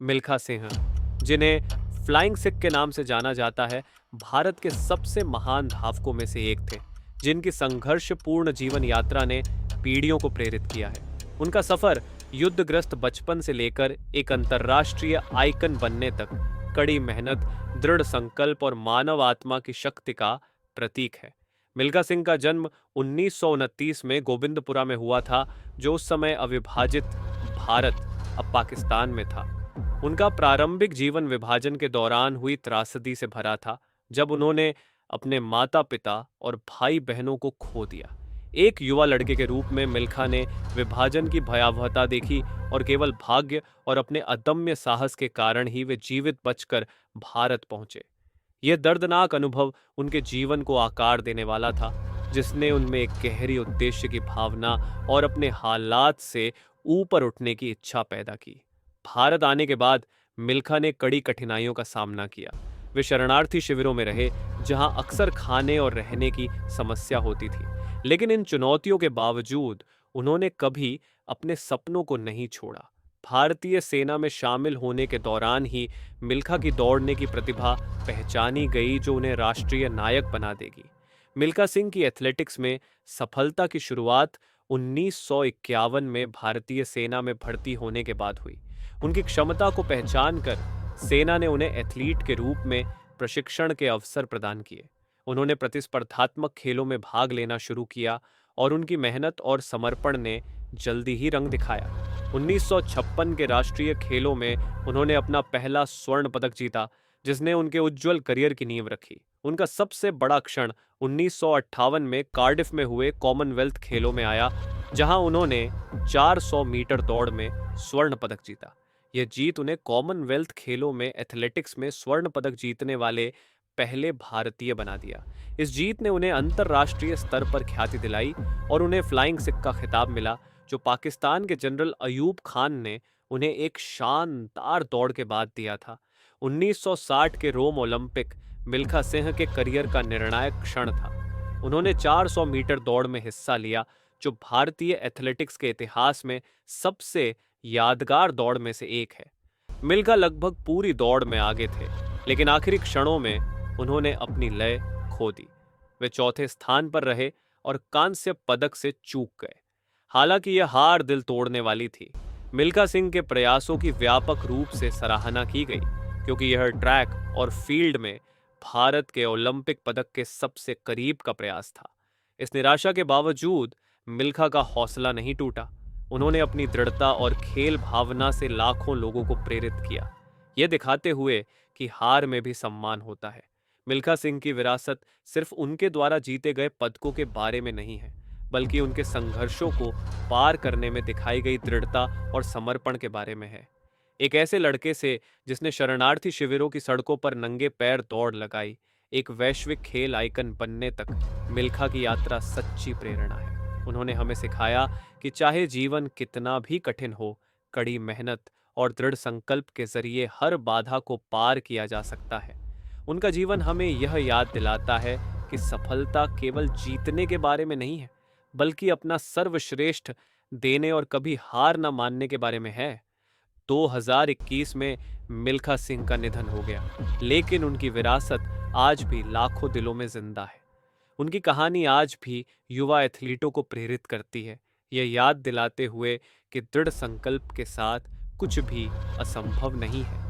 मिल्खा सिंह, जिन्हें फ्लाइंग सिख के नाम से जाना जाता है, भारत के सबसे महान धावकों में से एक थे, जिनकी संघर्षपूर्ण जीवन यात्रा ने पीढ़ियों को प्रेरित किया है। उनका सफर युद्धग्रस्त बचपन से लेकर एक अंतर्राष्ट्रीय आइकन बनने तक कड़ी मेहनत, दृढ़ संकल्प और मानव आत्मा की शक्ति का प्रतीक है। मिल्खा सिंह का जन्म 1929 में गोविंदपुरा में हुआ था, जो उस समय अविभाजित भारत, अब पाकिस्तान में था। उनका प्रारंभिक जीवन विभाजन के दौरान हुई त्रासदी से भरा था, जब उन्होंने अपने माता-पिता और भाई-बहनों को खो दिया। एक युवा लड़के के रूप में मिल्खा ने विभाजन की भयावहता देखी और केवल भाग्य और अपने अदम्य साहस के कारण ही वे जीवित बचकर भारत पहुंचे। यह दर्दनाक अनुभव उनके जीवन को आकार देने वाला था, जिसने उनमें एक गहरी उद्देश्य की भावना और अपने हालात से ऊपर उठने की इच्छा पैदा की। भारत आने के बाद मिल्खा ने कड़ी कठिनाइयों का सामना किया। वे शरणार्थी शिविरों में रहे, जहां अक्सर खाने और रहने की समस्या होती थी। लेकिन इन चुनौतियों के बावजूद उन्होंने कभी अपने सपनों को नहीं छोड़ा। भारतीय सेना में शामिल होने के दौरान ही मिल्खा की दौड़ने की प्रतिभा पहचानी गई, जो उन्हें राष्ट्रीय नायक बना देगी। मिल्खा सिंह की एथलेटिक्स में सफलता की शुरुआत 1951 में भारतीय सेना में भर्ती होने के बाद हुई। उनकी क्षमता को पहचान कर सेना ने उन्हें एथलीट के रूप में प्रशिक्षण के अवसर प्रदान किए। उन्होंने प्रतिस्पर्धात्मक खेलों में भाग लेना शुरू किया और उनकी मेहनत और समर्पण ने जल्दी ही रंग दिखाया। 1956 के राष्ट्रीय खेलों में उन्होंने अपना पहला स्वर्ण पदक जीता, जिसने उनके उज्जवल करियर की नींव रखी। उनका सबसे बड़ा क्षण 1958 में कार्डिफ में हुए कॉमनवेल्थ खेलों में आया, जहां उन्होंने 400 मीटर दौड़ में स्वर्ण पदक जीता। यह जीत उन्हें कॉमनवेल्थ खेलों में एथलेटिक्स में स्वर्ण पदक जीतने वाले पहले भारतीय बना दिया। इस जीत ने उन्हें अंतर्राष्ट्रीय स्तर पर ख्याति दिलाई और उन्हें फ्लाइंग सिख का खिताब मिला, जो पाकिस्तान के जनरल अयूब खान ने उन्हें एक शानदार दौड़ के बाद दिया था। 1960 के रोम ओलंपिक मिल्खा सिंह के करियर का निर्णायक क्षण था। उन्होंने 400 मीटर दौड़ में हिस्सा लिया, जो भारतीय एथलेटिक्स के इतिहास में सबसे यादगार दौड़ में से एक है। मिल्खा लगभग पूरी दौड़ में आगे थे, लेकिन आखिरी क्षणों में उन्होंने अपनी लय खो दी। वे चौथे स्थान पर रहे और कांस्य पदक से चूक गए। हालांकि यह हार दिल तोड़ने वाली थी। मिल्खा सिंह के प्रयासों की व्यापक रूप से सराहना की गई, क्योंकि यह ट्रैक और फील्ड में भारत के ओलंपिक पदक के सबसे करीब का प्रयास था। इस निराशा के बावजूद मिल्खा का हौसला नहीं टूटा। उन्होंने अपनी दृढ़ता और खेल भावना से लाखों लोगों को प्रेरित किया, यह दिखाते हुए कि हार में भी सम्मान होता है। मिल्खा सिंह की विरासत सिर्फ उनके द्वारा जीते गए पदकों के बारे में नहीं है, बल्कि उनके संघर्षों को पार करने में दिखाई गई दृढ़ता और समर्पण के बारे में है। एक ऐसे लड़के से जिसने शरणार्थी शिविरों की सड़कों पर नंगे पैर दौड़ लगाई, एक वैश्विक खेल आइकन बनने तक मिल्खा की यात्रा सच्ची प्रेरणा है। उन्होंने हमें सिखाया कि चाहे जीवन कितना भी कठिन हो, कड़ी मेहनत और दृढ़ संकल्प के जरिए हर बाधा को पार किया जा सकता है। उनका जीवन हमें यह याद दिलाता है कि सफलता केवल जीतने के बारे में नहीं है, बल्कि अपना सर्वश्रेष्ठ देने और कभी हार न मानने के बारे में है। 2021 में मिल्खा सिंह का निधन हो गया, लेकिन उनकी विरासत आज भी लाखों दिलों में जिंदा है। उनकी कहानी आज भी युवा एथलीटों को प्रेरित करती है, यह याद दिलाते हुए कि दृढ़ संकल्प के साथ कुछ भी असंभव नहीं है।